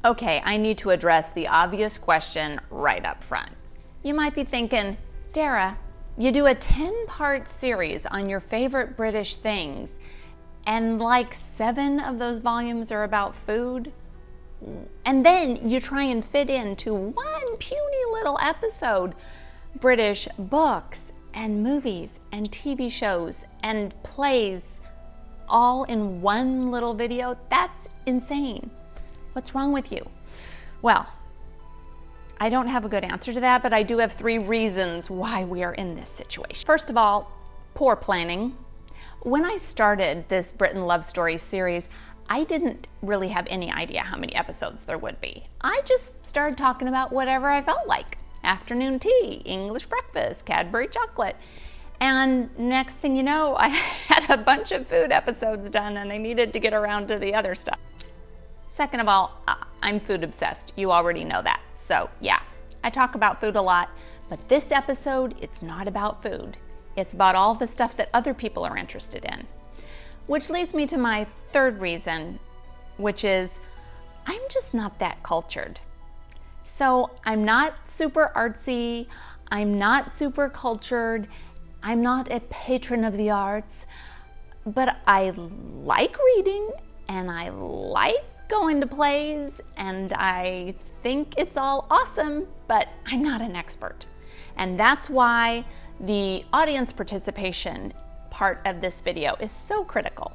Okay, I need to address the obvious question right up front. You might be thinking, Dara, you do a 10-part series on your favorite British things, and like 7 of those volumes are about food? And then you try and fit into one puny little episode British books and movies and TV shows and plays all in one little video? That's insane. What's wrong with you? Well, I don't have a good answer to that, but I do have 3 reasons why we are in this situation. First of all, poor planning. When I started this Britain Love Story series, I didn't really have any idea how many episodes there would be. I just started talking about whatever I felt like. Afternoon tea, English breakfast, Cadbury chocolate. And next thing you know, I had a bunch of food episodes done and I needed to get around to the other stuff. Second of all, I'm food obsessed. You already know that. So yeah, I talk about food a lot, but this episode, it's not about food. It's about all the stuff that other people are interested in. Which leads me to my 3rd reason, which is I'm just not that cultured. So I'm not super artsy, I'm not super cultured, I'm not a patron of the arts, but I like reading and I like going to plays and I think it's all awesome, but I'm not an expert. And that's why the audience participation part of this video is so critical.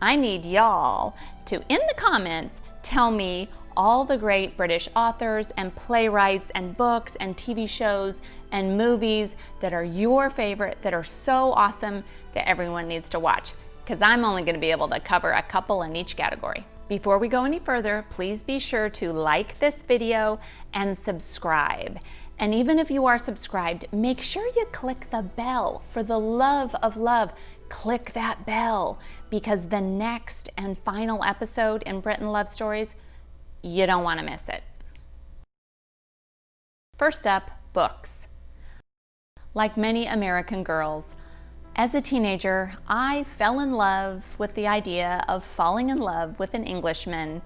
I need y'all to, in the comments, tell me all the great British authors and playwrights and books and TV shows and movies that are your favorite, that are so awesome that everyone needs to watch, because I'm only going to be able to cover a couple in each category. Before we go any further, please be sure to like this video and subscribe. And even if you are subscribed, make sure you click the bell. For the love of love, click that bell, because the next and final episode in Britain Love Stories, you don't want to miss it. First up, books. Like many American girls, as a teenager, I fell in love with the idea of falling in love with an Englishman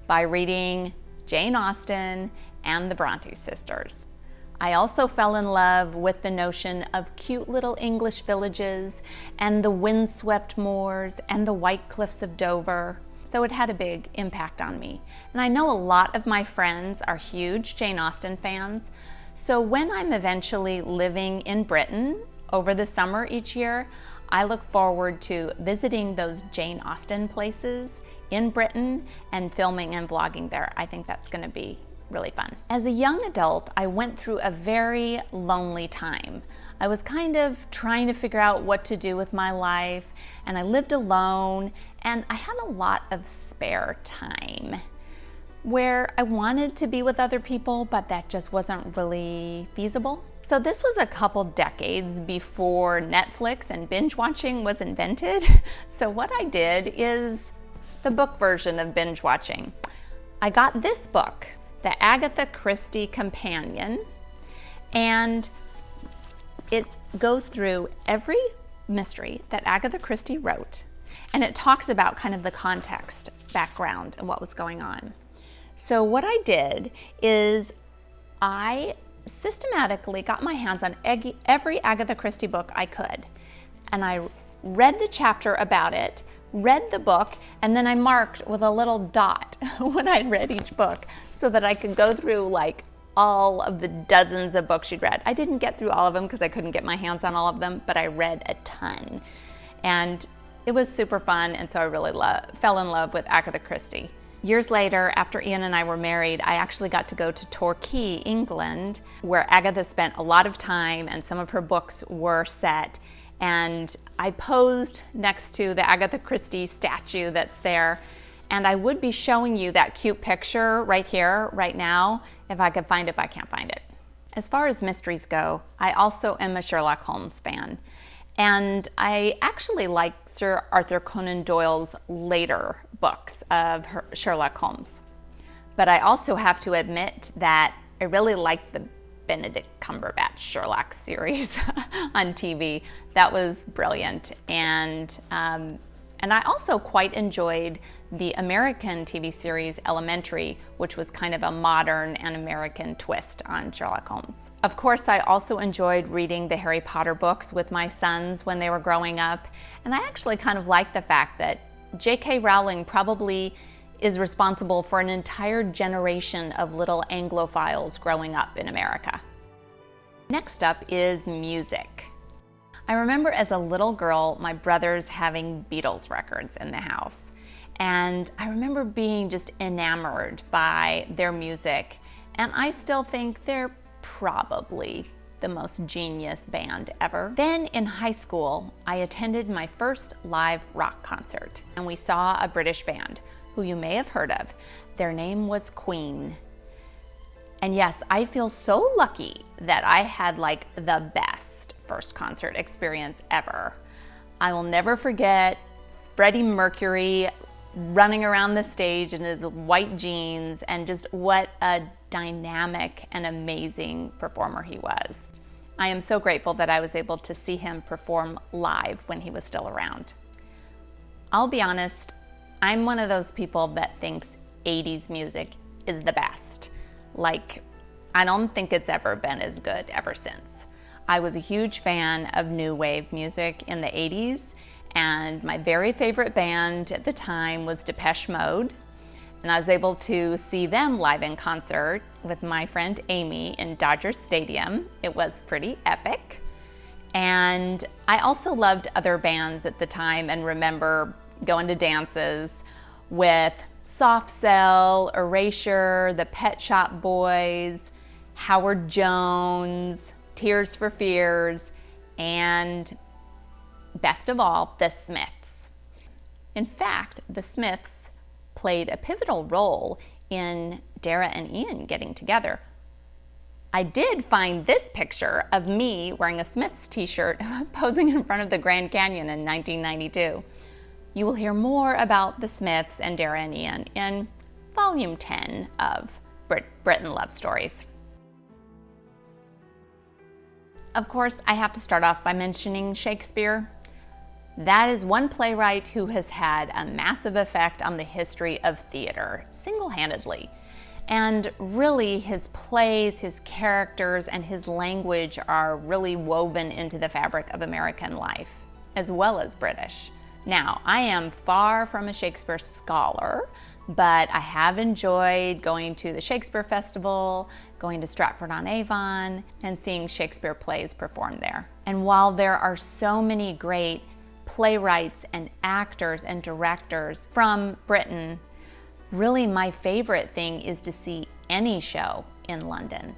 by reading Jane Austen and the Bronte sisters. I also fell in love with the notion of cute little English villages and the windswept moors and the white cliffs of Dover. So it had a big impact on me. And I know a lot of my friends are huge Jane Austen fans. So when I'm eventually living in Britain over the summer each year, I look forward to visiting those Jane Austen places in Britain and filming and vlogging there. I think that's going to be really fun. As a young adult, I went through a very lonely time. I was kind of trying to figure out what to do with my life, and I lived alone, and I had a lot of spare time where I wanted to be with other people, but that just wasn't really feasible. So this was a couple decades before Netflix and binge watching was invented. So what I did is the book version of binge watching. I got this book, the Agatha Christie Companion, and it goes through every mystery that Agatha Christie wrote, and it talks about kind of the context, background, and what was going on. So what I did is I systematically got my hands on every Agatha Christie book I could, and I read the chapter about it, read the book, and then I marked with a little dot when I read each book so that I could go through like all of the dozens of books she'd read. I didn't get through all of them because I couldn't get my hands on all of them, but I read a ton. And it was super fun, and so I really fell in love with Agatha Christie. Years later, after Ian and I were married, I actually got to go to Torquay, England, where Agatha spent a lot of time and some of her books were set. And I posed next to the Agatha Christie statue that's there. And I would be showing you that cute picture right here, right now, if I could find it, but I can't find it. As far as mysteries go, I also am a Sherlock Holmes fan. And I actually like Sir Arthur Conan Doyle's later books of Sherlock Holmes. But I also have to admit that I really like the Benedict Cumberbatch Sherlock series on TV. That was brilliant. And And I also quite enjoyed the American TV series Elementary, which was kind of a modern and American twist on Sherlock Holmes. Of course, I also enjoyed reading the Harry Potter books with my sons when they were growing up, and I actually kind of like the fact that J.K. Rowling probably is responsible for an entire generation of little Anglophiles growing up in America. Next up is music. I remember as a little girl, my brothers having Beatles records in the house. And I remember being just enamored by their music. And I still think they're probably the most genius band ever. Then in high school, I attended my first live rock concert. And we saw a British band who you may have heard of. Their name was Queen. And yes, I feel so lucky that I had like the best first concert experience ever. I will never forget Freddie Mercury running around the stage in his white jeans, and just what a dynamic and amazing performer he was. I am so grateful that I was able to see him perform live when he was still around. I'll be honest, I'm one of those people that thinks 80s music is the best. Like, I don't think it's ever been as good ever since. I was a huge fan of new wave music in the 80s, and my very favorite band at the time was Depeche Mode. And I was able to see them live in concert with my friend Amy in Dodger Stadium. It was pretty epic. And I also loved other bands at the time and remember going to dances with Soft Cell, Erasure, the Pet Shop Boys, Howard Jones, Tears for Fears, and best of all, the Smiths. In fact, the Smiths played a pivotal role in Dara and Ian getting together. I did find this picture of me wearing a Smiths t-shirt posing in front of the Grand Canyon in 1992. You will hear more about the Smiths and Dara and Ian in Volume 10 of Britain Love Stories. Of course, I have to start off by mentioning Shakespeare. That is one playwright who has had a massive effect on the history of theater, single-handedly. And really, his plays, his characters, and his language are really woven into the fabric of American life, as well as British. Now, I am far from a Shakespeare scholar, but I have enjoyed going to the Shakespeare Festival, going to Stratford-on-Avon, and seeing Shakespeare plays performed there. And while there are so many great playwrights and actors and directors from Britain, really my favorite thing is to see any show in London.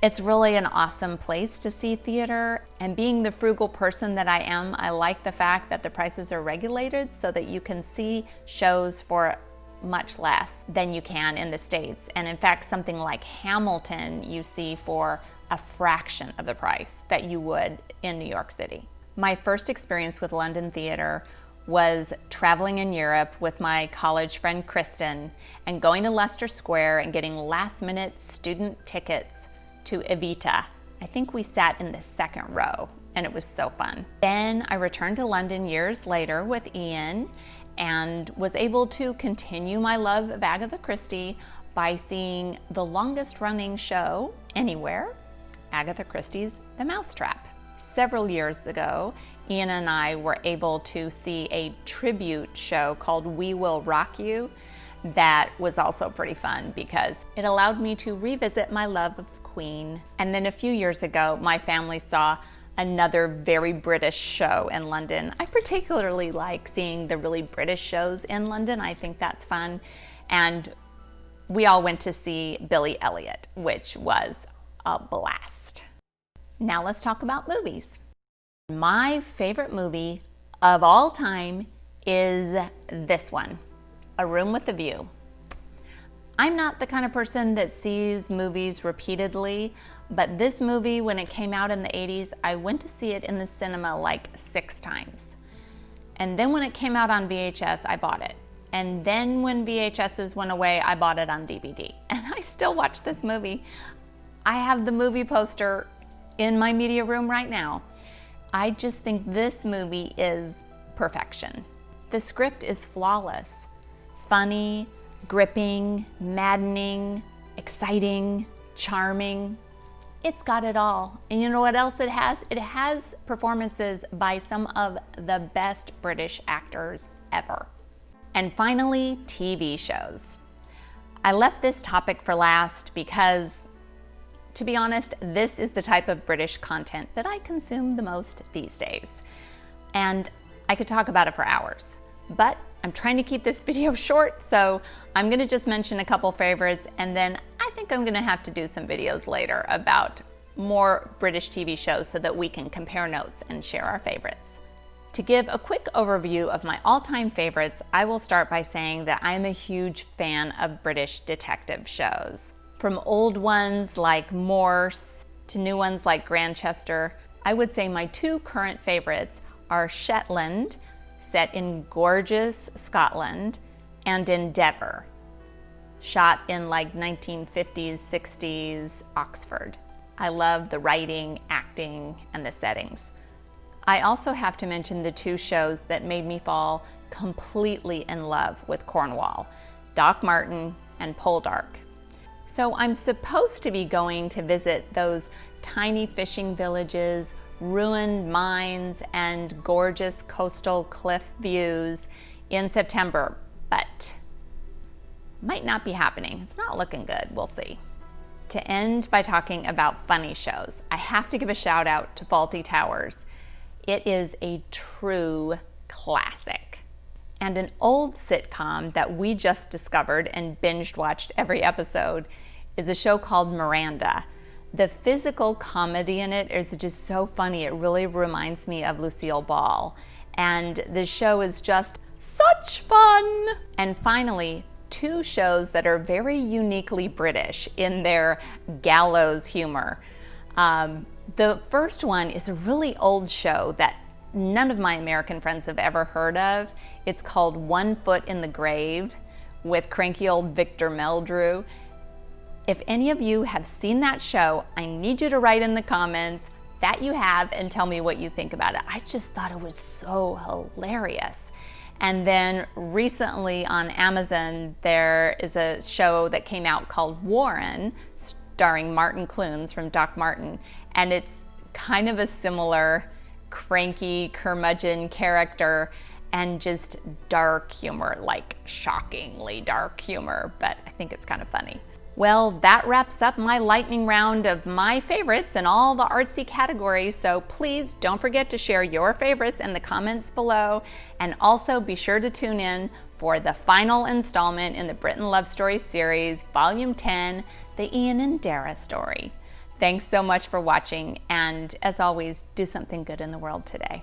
It's really an awesome place to see theater, and being the frugal person that I am, I like the fact that the prices are regulated so that you can see shows for much less than you can in the States. And in fact, something like Hamilton you see for a fraction of the price that you would in New York City. My first experience with London theater was traveling in Europe with my college friend Kristen and going to Leicester Square and getting last-minute student tickets to Evita. I think we sat in the second row, and it was so fun. Then I returned to London years later with Ian and was able to continue my love of Agatha Christie by seeing the longest-running show anywhere, Agatha Christie's The Mousetrap. Several years ago, Ian and I were able to see a tribute show called We Will Rock You that was also pretty fun because it allowed me to revisit my love of Queen. And then a few years ago, my family saw another very British show in London. I particularly like seeing the really British shows in London. I think that's fun. And we all went to see Billy Elliot, which was a blast. Now let's talk about movies. My favorite movie of all time is this one, A Room with a View. I'm not the kind of person that sees movies repeatedly, but this movie, when it came out in the 80s, I went to see it in the cinema like 6 times. And then when it came out on VHS, I bought it. And then when VHSs went away, I bought it on DVD. And I still watch this movie. I have the movie poster in my media room right now. I just think this movie is perfection. The script is flawless. Funny, gripping, maddening, exciting, charming. It's got it all. And you know what else it has? It has performances by some of the best British actors ever. And finally, TV shows. I left this topic for last because, to be honest, this is the type of British content that I consume the most these days. And I could talk about it for hours, but I'm trying to keep this video short, so I'm gonna just mention a couple favorites, and then I think I'm gonna have to do some videos later about more British TV shows so that we can compare notes and share our favorites. To give a quick overview of my all-time favorites, I will start by saying that I'm a huge fan of British detective shows. From old ones like Morse to new ones like Grantchester, I would say my two current favorites are Shetland, set in gorgeous Scotland, and Endeavour, shot in like 1950s, 60s Oxford. I love the writing, acting, and the settings. I also have to mention the two shows that made me fall completely in love with Cornwall, Doc Martin and Poldark. So I'm supposed to be going to visit those tiny fishing villages, ruined mines, and gorgeous coastal cliff views in September, but might not be happening. It's not looking good, we'll see. To end by talking about funny shows, I have to give a shout out to Fawlty Towers. It is a true classic. And an old sitcom that we just discovered and binge watched every episode is a show called Miranda. The physical comedy in it is just so funny. It really reminds me of Lucille Ball. And the show is just such fun. And finally, two shows that are very uniquely British in their gallows humor. The first one is a really old show that none of my American friends have ever heard of. It's called One Foot in the Grave with cranky old Victor Meldrew. If any of you have seen that show, I need you to write in the comments that you have and tell me what you think about it. I just thought it was so hilarious. And then recently on Amazon, there is a show that came out called Warren, starring Martin Clunes from Doc Martin. And it's kind of a similar cranky curmudgeon character and just dark humor, like shockingly dark humor, but I think it's kind of funny. Well, that wraps up my lightning round of my favorites in all the artsy categories, so please don't forget to share your favorites in the comments below, and also be sure to tune in for the final installment in the Britain Love Stories series, Volume 10, The Ian and Dara Story. Thanks so much for watching, and as always, do something good in the world today.